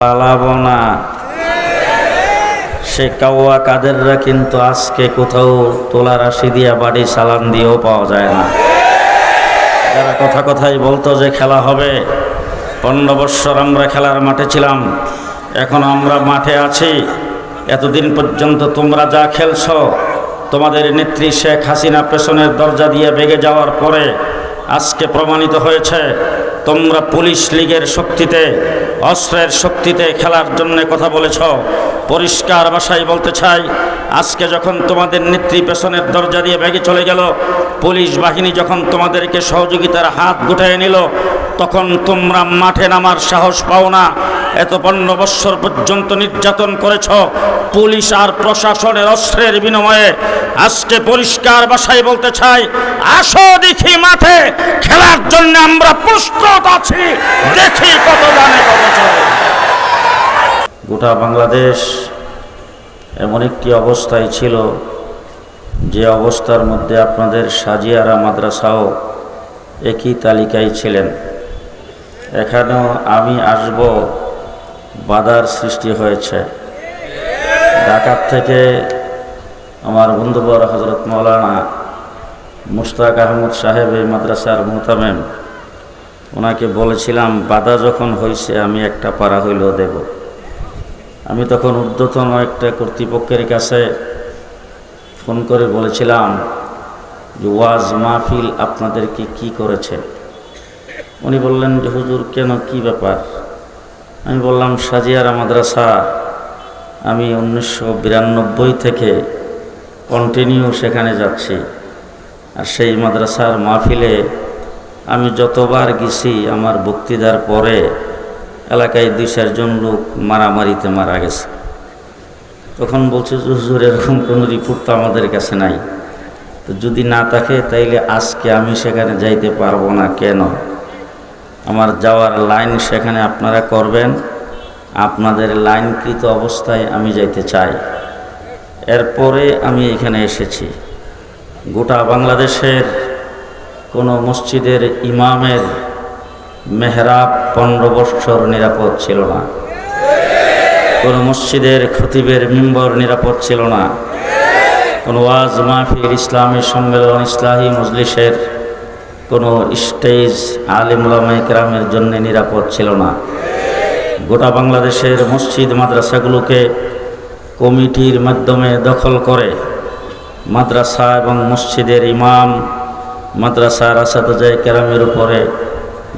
পালাবো না। সে কাওয়া কাদেররা কিন্তু আজকে কোথাও তোলা রাশি দিয়া বাড়ি সালাম দিয়েও পাওয়া যায় না। যারা কথায় বলতো যে খেলা হবে, 15 বৎসর আমরা খেলার মাঠে ছিলাম, এখন আমরা মাঠে আছি। এতদিন পর্যন্ত তোমরা যা খেলছ, তোমাদের নেত্রী শেখ হাসিনা পেছনের দরজা দিয়ে বেগে যাওয়ার পরে আজকে প্রমাণিত হয়েছে তোমরা পুলিশ লীগের শক্তিতে, অস্ত্রের শক্তিতে খেলার জন্য কথা বলেছ। পরিষ্কার ভাষায় বলতে চাই, আজকে যখন তোমাদের নেত্রী পেছনের দরজা দিয়ে বেগে চলে গেল, পুলিশ বাহিনী যখন তোমাদেরকে সহযোগিতার হাত গুটায়ে নিল, তখন তোমরা মাঠে নামার সাহস পাও না। এত 15 বৎসর পর্যন্ত নির্যাতন করেছ পুলিশ আর প্রশাসনের অস্ত্রের বিনিময়ে। আজকে পরিষ্কার ভাষায় বলতে চাই, আসো দেখি মাঠে খেলার জন্য আমরা প্রস্তুত আছি, দেখি কত জানে কত চলে। গোটা বাংলাদেশ এমন একটি অবস্থায় ছিল যে অবস্থার মধ্যে আপনাদের সাজিয়ারা মাদ্রাসাও একই তালিকায় ছিলেন। এখানেও আমি আসব, বাধার সৃষ্টি হয়েছে। ঢাকা থেকে আমার বন্ধুবর হযরত মাওলানা মুশতাক আহমদ সাহেব এই মাদ্রাসার মুহতামিম, ওনাকে বলেছিলাম বাধা যখন হয়েছে আমি একটা পারা হইলেও দেব। আমি তখন ঊর্ধ্বতন একটা কর্তৃপক্ষের কাছে ফোন করে বলেছিলাম যে ওয়াজ মাহফিল আপনাদেরকে কি করেছে। উনি বললেন যে হুজুর কেন, কি ব্যাপার? আমি বললাম সাজিয়ারা মাদ্রাসা আমি 1992 থেকে কন্টিনিউ সেখানে যাচ্ছি, আর সেই মাদ্রাসার মাহফিলে আমি যতবার গেছি আমার বক্তৃতার পরে এলাকায় 2-4 জন লোক মারামারিতে মারা গেছে। তখন বলছে হুজুর এরকম কোনো রিপোর্ট তো আমাদের কাছে নাই, তো যদি না থাকে তাইলে আজকে আমি সেখানে যাইতে পারবো না। কেন? আমার যাওয়ার লাইন সেখানে আপনারা করবেন, আপনাদের লাইনকৃত অবস্থায় আমি যাইতে চাই। এরপরে আমি এখানে এসেছি। গোটা বাংলাদেশের কোনো মসজিদের ইমামের মেহরাব 15 বৎসর নিরাপদ ছিল না, কোনো মসজিদের খতিবের মিম্বর নিরাপদ ছিল না, কোনো ওয়াজ মাহফিল, ইসলামী সম্মেলন, ইসলাহি মজলিসের কোনো স্টেজ আলেম উলামায়ে কেরামের জন্য নিরাপদ ছিল না। গোটা বাংলাদেশের মসজিদ মাদ্রাসাগুলোকে কমিটির মাধ্যমে দখল করে মাদ্রাসা এবং মসজিদের ইমাম, মাদ্রাসার আসাতিজায়ে কেরামের উপরে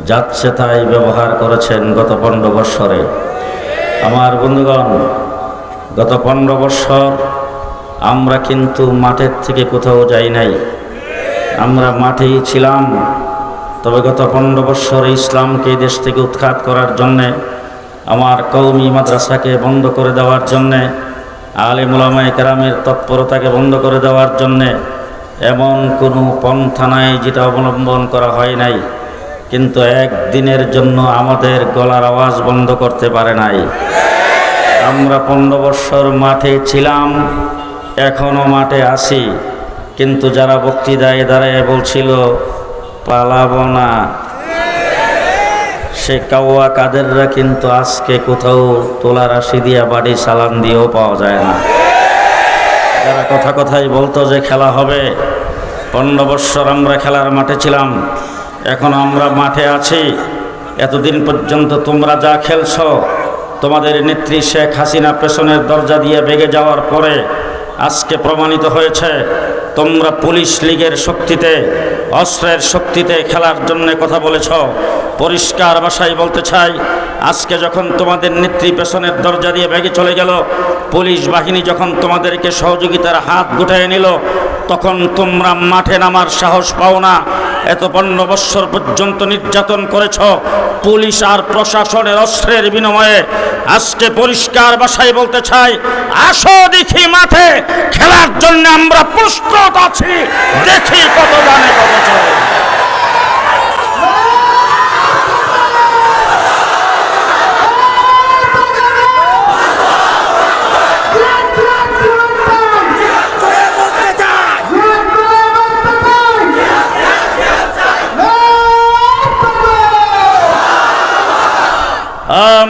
যাচ্ছে তাই ব্যবহার করেছেন গত 15 বৎসরে। আমার বন্ধুগণ, গত 15 বৎসর আমরা কিন্তু মাঠের থেকে কোথাও যাই নাই, আমরা মাঠেই ছিলাম। তবে গত 15 বৎসরে ইসলামকে দেশ থেকে উৎখাত করার জন্যে, আমার কওমি মাদ্রাসাকে বন্ধ করে দেওয়ার জন্যে, আলেম উলামায়ে কেরামের তৎপরতাকে বন্ধ করে দেওয়ার জন্যে এমন কোনো পন্থা নাই যেটা অবলম্বন করা হয় নাই। কিন্তু একদিনের জন্য আমাদের গলার আওয়াজ বন্ধ করতে পারে নাই। আমরা 15 বৎসর মাঠে ছিলাম, এখনও মাঠে আছি। কিন্তু যারা বক্তৃতায় দাঁড়িয়ে বলছিল পালাবো না, সে কাওয়া কাদেররা কিন্তু আজকে কোথাও তোলা রাশি দিয়া বাড়ি সালাম দিয়েও পাওয়া যায় না। যারা কথায় বলতো যে খেলা হবে, 15 বৎসর আমরা খেলার মাঠে ছিলাম, এখন আমরা মাঠে আছি। এতদিন পর্যন্ত তোমরা যা খেলছ, তোমাদের নেত্রী শেখ হাসিনা পেছনের দরজা দিয়ে বেগে যাওয়ার পরে আজকে প্রমাণিত হয়েছে তোমরা পুলিশ লীগের শক্তিতে, অস্ত্রের শক্তিতে খেলার জন্য কথা বলেছ। পরিষ্কার ভাষায় বলতে চাই, আজকে যখন তোমাদের নেত্রী পেছনের দরজা দিয়ে বেগে চলে গেল, পুলিশ বাহিনী যখন তোমাদেরকে সহযোগিতার হাত গুটায়ে নিল, তখন তোমরা মাঠে নামার সাহস পাও না। এত 15 বৎসর পর্যন্ত নির্যাতন করেছ পুলিশ আর প্রশাসনের অস্ত্রের বিনিময়ে। আজকে পরিষ্কার ভাষায় বলতে চাই, আসো দেখি মাঠে খেলার জন্য আমরা প্রস্তুত আছি, দেখি কত জানে কত চলে।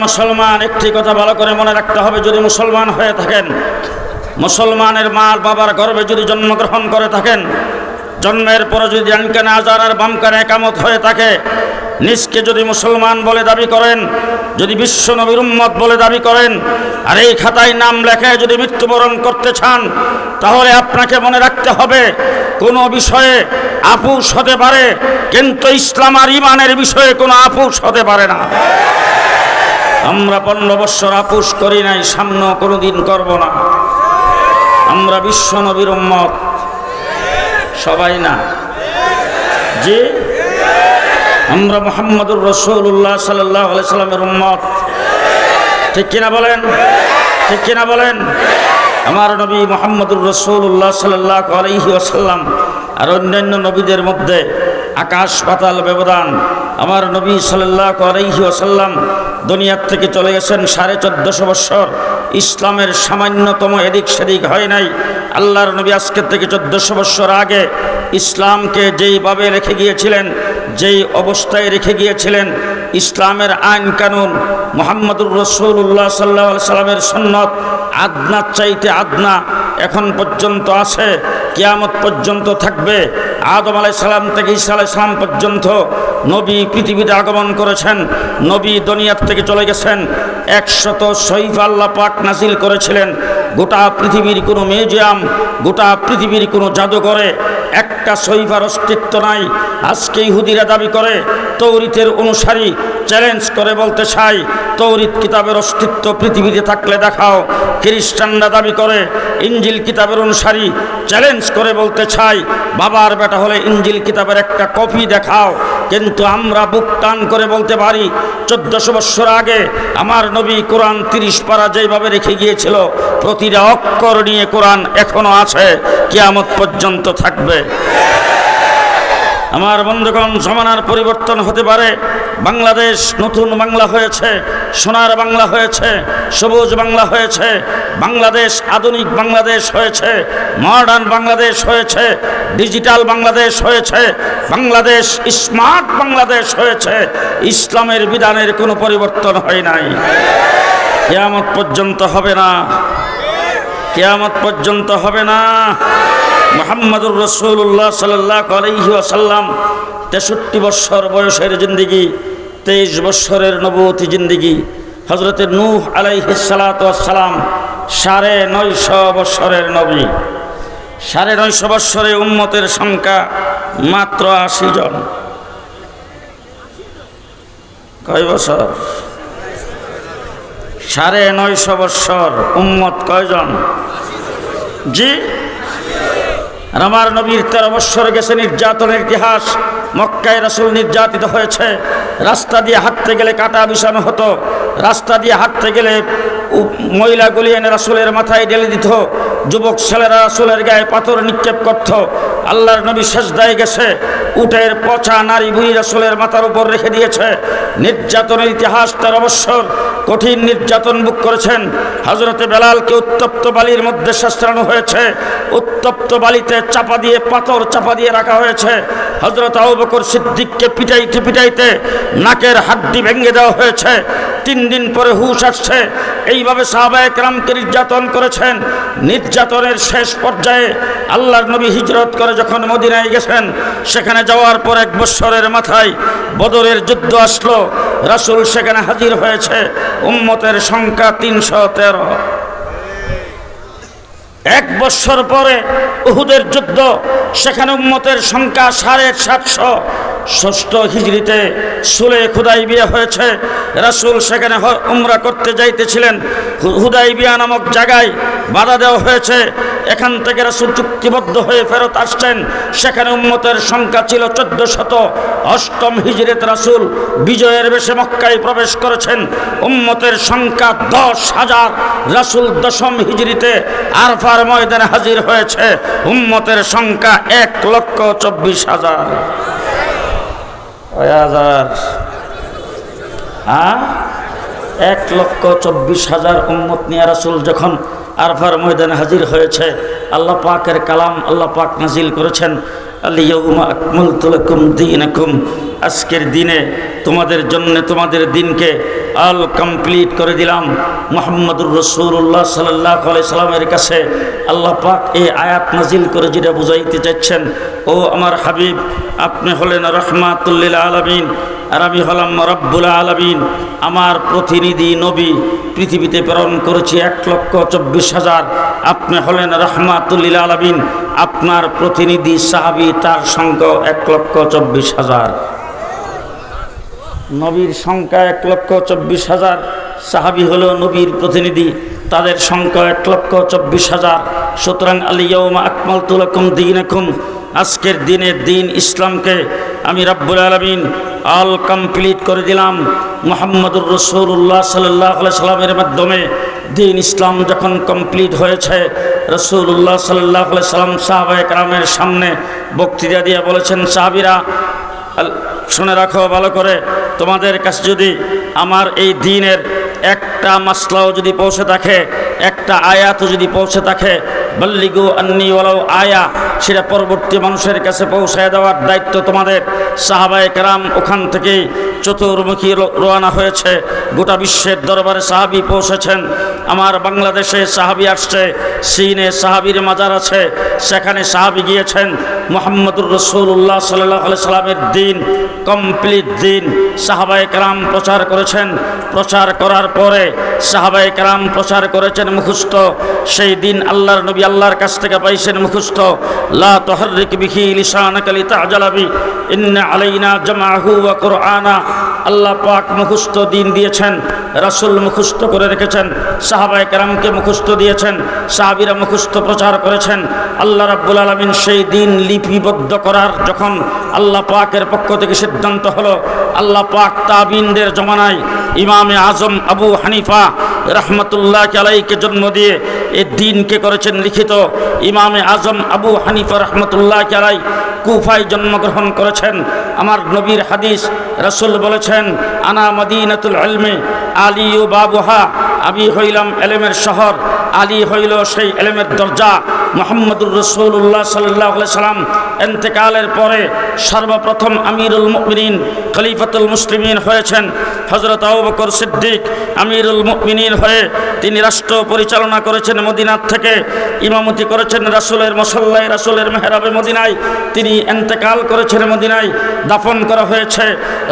মুসলমান, একটি কথা ভালো করে মনে রাখতে হবে, যদি মুসলমান হয়ে থাকেন, মুসলমানের মা বাবার গর্ভে যদি জন্মগ্রহণ করে থাকেন, জন্মের পরে যদি ডান কানে আযান আর বাম কানে ইকামত হয়ে থাকে, নিজকে যদি মুসলমান বলে দাবি করেন, যদি বিশ্ব নবীর উম্মত বলে দাবি করেন, আর এই খাতায় নাম লেখে যদি মৃত্যুবরণ করতে চান, তাহলে আপনাকে মনে রাখতে হবে কোনো বিষয়ে আপোষ হতে পারে, কিন্তু ইসলাম আর ইমানের বিষয়ে কোনো আপোষ হতে পারে না। আমরা 15 বছর আপোষ করি নাই, সামনেও কোনোদিন করব না। আমরা বিশ্ব নবীর উম্মত, সবাই না জি, আমরা মুহাম্মদুর রাসূলুল্লাহ সাল্লাল্লাহু আলাইহি সাল্লামের উম্মত, ঠিক কিনা বলেন? ঠিক কিনা বলেন? আমার নবী মুহাম্মদুর রাসূলুল্লাহ সাল্লাল্লাহু আলাইহি ওয়াসাল্লাম আর অন্যান্য নবীদের মধ্যে আকাশ পাতাল ব্যবধান। আমার নবী সাল্লাল্লাহু আলাইহি ওয়াসাল্লাম দুনিয়ার থেকে চলে গেছেন 1450 বছর, ইসলামের সামান্যতম এদিক সেদিক হয় নাই। আল্লাহর নবী আজকের থেকে 1400 বছর আগে ইসলামকে যেইভাবে রেখে গিয়েছিলেন, যেই অবস্থায় রেখে গিয়েছিলেন, ইসলামের আইন কানুন, মুহাম্মদুর রাসূলুল্লাহ সাল্লাল্লাহু আলাইহি সাল্লামের সুন্নত আদনার চাইতে আদনা এখন পর্যন্ত আছে, কিয়ামত পর্যন্ত থাকবে। আদম আলাইহিস সালাম থেকে ঈসা আলাইহিস সালাম পর্যন্ত নবী পৃথিবীতে আগমন করেছেন, নবী দুনিয়ার থেকে চলে গেছেন। 100 সহিফা আল্লাহ পাক নাজিল করেছিলেন। গোটা পৃথিবীর কোনো মিউজিয়াম, গোটা পৃথিবীর কোনো জাদুঘরে একটা সহিফার অস্তিত্ব নাই। আজকে ইহুদিরা দাবি করে তৌরিতের অনুসারী, চ্যালেঞ্জ করে বলতে চাই তৌরিত কিতাবের অস্তিত্ব পৃথিবীতে থাকলে দেখাও। খ্রিস্টানরা দাবি করে ইঞ্জিল কিতাবের অনুসারী, চ্যালেঞ্জ করে বলতে চাই বাবার বেটা হলে ইঞ্জিল কিতাবের একটা কপি দেখাও। কিন্তু আমরা বুক টান করে বলতে পারি 1400 বছর আগে আমার নবী কোরআন 30 পারা যেভাবে রেখে গিয়েছিল, প্রতিটা অক্ষর নিয়ে কোরআন এখনো আছে, কিয়ামত পর্যন্ত থাকবে। আমার বন্ধুগণ, জমানার পরিবর্তন হতে পারে। বাংলাদেশ নতুন বাংলা হয়েছে, সোনার বাংলা হয়েছে, সবুজ বাংলা হয়েছে, বাংলাদেশ আধুনিক বাংলাদেশ হয়েছে, মডার্ন বাংলাদেশ হয়েছে, ডিজিটাল বাংলাদেশ হয়েছে, বাংলাদেশ স্মার্ট বাংলাদেশ হয়েছে। ইসলামের বিধানের কোনো পরিবর্তন হয় নাই, কিয়ামত পর্যন্ত হবে না, কিয়ামত পর্যন্ত হবে না। মুহাম্মদুর রাসূলুল্লাহ সাল্লাল্লাহু আলাইহি ওয়াসাল্লাম 63 বছর বয়সের জিন্দেগি, 23 বছরের নবুয়তি জিন্দেগি। হযরতে নূহ আলাইহিস সালাতু ওয়াস সালাম 950 বছরের নবী। 950 বছরে উম্মতের সংখ্যা মাত্র 80 জন। কয় বছর? 950 বছর, উম্মত কয়জন? জি, আর আমার নবীর 13 বছর গেছে নির্যাতনের ইতিহাস। মক্কায় রাসূল নির্যাতিত হয়েছে, রাস্তা দিয়ে হাঁটতে গেলে কাটা বিছানো হতো, রাস্তা দিয়ে হাঁটতে গেলে ময়লাগুলি এনে রাসূলের মাথায় ঢেলে দিত, যুবক ছেলেরা রাসূলের গায়ে পাথর নিক্ষেপ করত। আল্লাহর নবী সেজদায় গেছে, উটের পচা নারী বুড়ি রাসূলের মাথার উপর রেখে দিয়েছে। নির্যাতনের ইতিহাস 13 বছর কঠিন নির্যাতন ভোগ করেছেন। হযরতে বেলালকে উত্তপ্ত বালির মধ্যে শাস্ত্রানো হয়েছে, উত্তপ্ত বালিতে চাপা দিয়ে, পাথর চাপা দিয়ে রাখা হয়েছে। হযরত আবু বকর সিদ্দিককে পিটাইতে পিটাইতে নাকের হাড্ডি ভেঙে দেওয়া হয়েছে। 3 দিন পরে হুঁশ আসছে। এইভাবে সাহাবায়ে কেরামকে নির্যাতন করেছেন। নির্যাতনের শেষ পর্যায়ে আল্লাহর নবী হিজরত করে যখন মদিনায় গেছেন, সেখানে যাওয়ার পর 1 বছরের মাথায় বদরের যুদ্ধ আসলো। রাসূল সেখানে হাজির হয়েছে, উম্মতের সংখ্যা 313। 1 বছর পরে উহুদের যুদ্ধ, সেখানে উম্মতের সংখ্যা 750। 6ষ্ঠ হিজরিতে সুলে হুদাইবিয়া হয়েছে। রাসূল সেখানে উমরা করতে যাইতেছিলেন, হুদাইবিয়া নামক জায়গায় বাধা দেওয়া হয়েছে। এখান থেকে রাসূল চুক্তিবদ্ধ হয়ে ফেরত আসছেন, সেখানে উম্মতের সংখ্যা ছিল 1400। 8ম হিজরিতে রাসূল বিজয়ের বেশে মক্কায় প্রবেশ করেছেন, উম্মতের সংখ্যা 10,000। রাসূল 10ম হিজরিতে আরফার ময়দানে হাজির হয়েছে, উম্মতের সংখ্যা 1,24,000। 1,24,000 উম্মত নিয়ে রাসূল যখন আরফার ময়দানে হাজির হয়েছে, আল্লাহ পাকের কালাম আল্লাহ পাক নাজিল করেছেন, আল-ইয়াউমা আকমালতু লাকুম দীনাকুম। আজকের দিনে তোমাদের জন্য তোমাদের দিনকে আল কমপ্লিট করে দিলাম। মুহাম্মদুর রাসূলুল্লাহ সাল্লাল্লাহু আলাইহি সাল্লামের কাছে আল্লাহ পাক এই আয়াত নাজিল করে যেটা বুঝাইতে চাচ্ছেন, ও আমার হাবিব, আপনি হলেন রাহমাতুল লিল আলামিন আর আমি হলাম রব্বুল আলামিন। আমার প্রতিনিধি নবী পৃথিবীতে প্রেরণ করেছি 1,24,000। আপনি হলেন রাহমাতুল লিল আলামিন, আপনার প্রতিনিধি সাহাবী তার সংখ্যা 1,24,000। নবীর সংখ্যা 1,24,000, সাহাবী হলো নবীর প্রতিনিধি, তাদের সংখ্যা 1,24,000। সুতরাং আল ইয়াউমা আকমালতু লাকুম দীনাকুম, আজকের দিনে দিন ইসলামকে আমি রব্বুল আলামিন আল কমপ্লিট করে দিলাম। মুহাম্মদুর রাসূলুল্লাহ সাল্লাল্লাহু আলাইহি সাল্লামের মাধ্যমে দিন ইসলাম যখন কমপ্লিট হয়েছে, রাসূলুল্লাহ সাল্লাল্লাহু আলাইহি সাল্লাম সাহাবায়ে কেরামের সামনে বক্তৃতা দিয়ে বলেছেন, সাহাবীরা শুনে রাখো ভালো করে, তোমাদের কাছে যদি আমার এই দ্বীনের একটা মাসলাও যদি পৌঁছে থাকে, একটা আয়াতও যদি পৌঁছে থাকে, বল্লিগু আন্নি ওয়ালাউ আয়া, সেটা পরবর্তী মানুষের কাছে পৌঁছায় দেওয়ার দায়িত্ব তোমাদের। সাহাবায়ে কেরাম ওখান থেকে চতুর্মুখী রওনা হয়েছে, গোটা বিশ্বের দরবারে সাহাবী পৌঁছেছেন। আমার বাংলাদেশে সাহাবী আসছে, চীনে সাহাবীর মাজার আছে, সেখানে সাহাবী গিয়েছেন। মুহাম্মদুর রাসূলুল্লাহ সাল্লাল্লাহু আলাইহি সাল্লামের দিন কমপ্লিট দিন সাহাবায়ে কেরাম প্রচার করেছেন। প্রচার করার পরে সাহাবায়ে কেরাম প্রচার করেছেন মুখস্থ। সেই দিন আল্লাহর নবী আল্লাহর কাছ থেকে পাইছেন মুখস্থ, লা তুহাররিক বিহি লিসানাকা লিতা'জালা বি ইন্না আলাইনা জামাআহু ওয়া কুরআনা। আল্লাহ পাক মুখস্থ দিন দিয়েছেন, রাসূল মুখস্থ করে রেখেছেন, সাহাবায়ে কেরামকে মুখস্থ দিয়েছেন, সাহাবীরা মুখস্থ প্রচার করেছেন। আল্লাহ রাব্বুল আলামিন সেই দিন লিপিবদ্ধ করার যখন আল্লাহ পাকের পক্ষ থেকে সিদ্ধান্ত হলো, আল্লাহ পাক তাবিনদের জমানায় ইমামে আজম আবু হানিফা রাহমাতুল্লাহ আলাইহিকে জন্ম দিয়ে এই দিনকে করেছেন লিখিত। ইমামে আজম আবু হানিফা রাহমাতুল্লাহ আলাইহি কুফায় জন্মগ্রহণ করেছেন। আমার নবীর হাদিস, রাসূল বলেছেন, আনা মদিনাতুল ইলমি আলী ও বাবুহা, আমি হইলাম এলেমের শহর, আলী হইল সেই এলেমের দরজা। মুহাম্মদুর রাসূলুল্লাহ সাল্লাল্লাহু আলাইহি সাল্লাম ইন্তেকালের পরে সর্বপ্রথম আমিরুল মুমিনিন খলিফাতুল মুসলিমিন হয়েছেন হযরত আবু বকর সিদ্দিক। আমিরুল মুমিনিন হয়ে তিনি রাষ্ট্র পরিচালনা করেছেন মদিনা থেকে, ইমামতি করেছেন রাসূলের মুসাল্লায়, রাসূলের মেহরাবে মদিনায়। তিনি ইন্তেকাল করেছেন মদিনায়, দাফন করা হয়েছে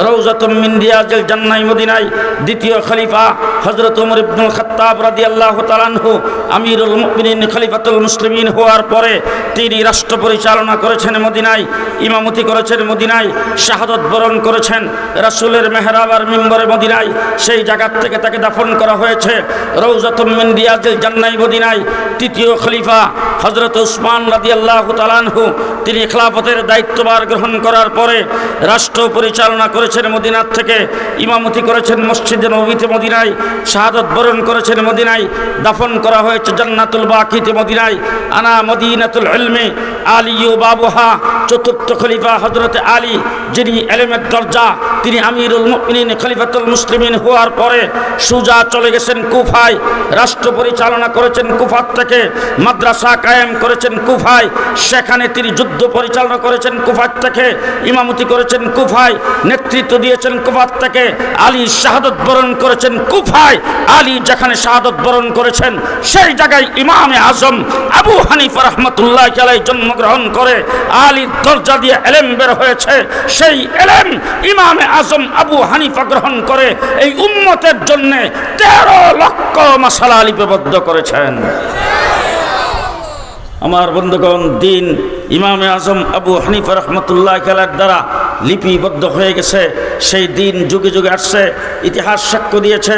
রওজাতুম মিন রিয়াজিল জান্নাহ মদিনায়। দ্বিতীয় খলিফা হযরত ওমর ইবনুল খাত্তাব রাদিয়াল্লাহু তাআলা আনহু আমিরুল মুমিনিন খলিফাতুল মুসলিমিন হওয়ার পরে তিনি রাষ্ট্র পরিচালনা করেছেন মদিনায়, ইমামতি করেছেন মদিনায়, শাহাদত বরণ করেছেন রাসূলের মেহরাব আর মিম্বরে মদিনায়। সেই জায়গা থেকে তাকে দাফন করা হয়েছে রওজাতুম মিন রিয়াজিল জান্নাহ মদিনায়। তৃতীয় খলিফা হযরত উসমান রাদিয়াল্লাহু তাআলা আনহু, তিনি খেলাফতের দায়িত্বভার গ্রহণ করার পরে রাষ্ট্র পরিচালনা করেছেন মদিনার থেকে, ইমামতি করেছেন মসজিদে নববীতে মদিনায়, শাহাদত বরণ করেছেন মদিনায়, দাফন করা হয়েছে জান্নাতুল বাকিতে মদিনায়। আনা মদিনাতুল ইলমি আলী ও বাবুহা। চতুর্থ খলিফা হযরত আলী, যিনি এলেমের দরজা, তিনি আমিরুল মুমিনিন খলিফাতুল মুসলিমিন হওয়ার পরে সুজা চলে গেছেন কুফায়, রাষ্ট্র পরিচালনা করেছেন কুফার থেকে, মাদ্রাসা কায়েম করেছেন কুফায়, সেখানে তিনি যুদ্ধ পরিচালনা করেছেন কুফার থেকে, ইমামতি করেছেন কুফায়, নেতৃত্ব দিয়েছেন কুফার থেকে। আলী শাহাদত বরণ করেছেন কুফায়। আলী যেখানে শাহাদত বরণ করেছেন সেই জায়গায় ইমামে আজম আবু হানিফা রাহমাতুল্লাহ আলাইহি জন্মগ্রহণ করে আলীর দরজা দিয়ে এলেম বের হয়েছে। সেই এলেম ইমামে আজম আবু হানিফা গ্রহণ করে এই উম্মতের জন্য 13 লক্ষ মাসালা লিপিবদ্ধ করেছেন। আমার বন্ধুগণ, দিন ইমামে আজম আবু হানিফা রাহমাতুল্লাহ আলাইহির দ্বারা লিপিবদ্ধ হয়ে গেছে। সেই দিন যুগে যুগে আসছে, ইতিহাস সাক্ষ্য দিয়েছে।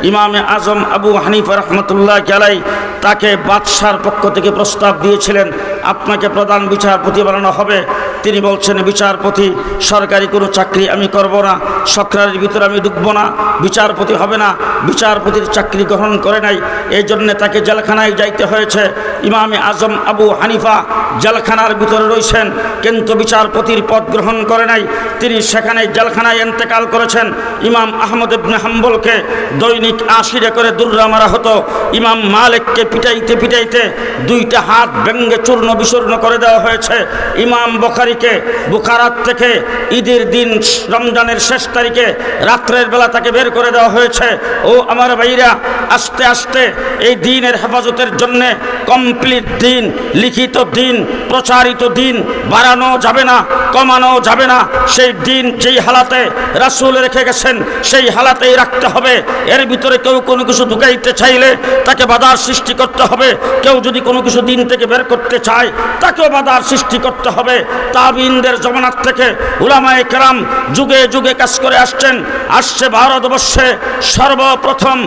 ইমামে আজম আবু হানিফা রাহমাতুল্লাহ আলাইহি তাকে বাদশার পক্ষ থেকে প্রস্তাব দিয়েছিলেন, আপনাকে প্রধান বিচারপতি বানানো হবে। তিনি বলছেন, বিচারপতি সরকারি কোনো চাকরি আমি করব না, সরকারের ভিতরে আমি ঢুকবো না, বিচারপতি হবে না। বিচারপতির চাকরি গ্রহণ করে নাই, এই জন্যে তাকে জেলখানায় যাইতে হয়েছে। ইমামে আজম আবু হানিফা জেলখানার ভিতরে রয়েছেন, কিন্তু বিচারপতির পদ গ্রহণ করে নাই। তিনি সেখানে জেলখানায় ইন্তেকাল করেছেন। ইমাম আহমদ ইবনে হাম্বলকে দৈনিক 80 করে দুর্রা মারা হতো। ইমাম মালিককে পিটাইতে পিটাইতে 2টা হাত ভেঙ্গে চূর্ণ বিচূর্ণ করে দেওয়া হয়েছে। ইমাম বুখারী তারিখে বুখারাত থেকে ঈদের দিন রমজানের শেষ তারিখে রাত্রের বেলা তাকে বের করে দেওয়া হয়েছে। ও আমার ভাইরা, আস্তে আস্তে এই দিনের হেফাজতের জন্য কমপ্লিট দিন, লিখিত দিন, প্রচারিত দিন বাড়ানো যাবে না, কমানো যাবে না। সেই দিন যেই হালাতে রাসূল রেখে গেছেন সেই হালাতেই রাখতে হবে। এর ভিতরে কেউ কোনো কিছু ঢুকাইতে চাইলে তাকে বাধার সৃষ্টি করতে হবে। কেউ যদি কোনো কিছু দিন থেকে বের করতে চায় তাকেও বাধার সৃষ্টি করতে হবে। তাবিঈনদের জমানার থেকে উলামায়ে কেরাম যুগে যুগে কাজ করে আসছেন। আসছে ভারতবর্ষে সর্বপ্রথম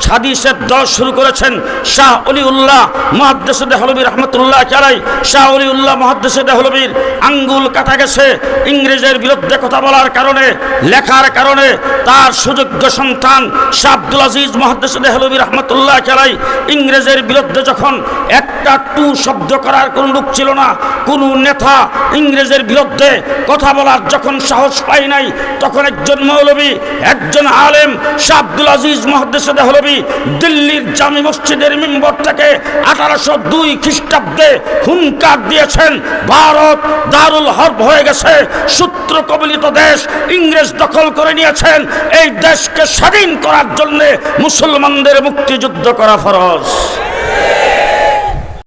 হাদিসের দল শুরু করেছেন শাহ ওলিউল্লাহ মুহাদ্দিস দেহলভী রহমতুল্লাহ আলাইহি। শাহ ওলিউল্লাহ মুহাদ্দিস দেহলভীর আঙ্গুল কাটা গেছে ইংরেজের বিরুদ্ধে কথা বলার কারণে, লেখার কারণে। তার সুযোগ্য সন্তান শাহ আব্দুল আজিজ মুহাদ্দিস দেহলভী রহমতুল্লাহ আলাইহি ইংরেজের বিরুদ্ধে যখন একটা টু শব্দ করার কোনো লোক ছিল না, কোনো নেতা ইংরেজের বিরুদ্ধে কথা বলার যখন সাহস পায় নাই, তখন একজন মৌলবী, একজন আলেম শাহ আব্দুল আজিজ মুহাদ্দিস দেহলভী দিল্লির জামি মসজিদের মিম্বর থেকে 1802 খ্রিস্টাব্দে হুঙ্কার দিয়েছেন, ভারত দারুল হরব হয়ে গেছে, শত্রু কবলিত দেশ, ইংরেজ দখল করে নিয়েছেন। এই দেশকে স্বাধীন করার জন্য মুসলমানদের মুক্তিযুদ্ধ করা ফরজ।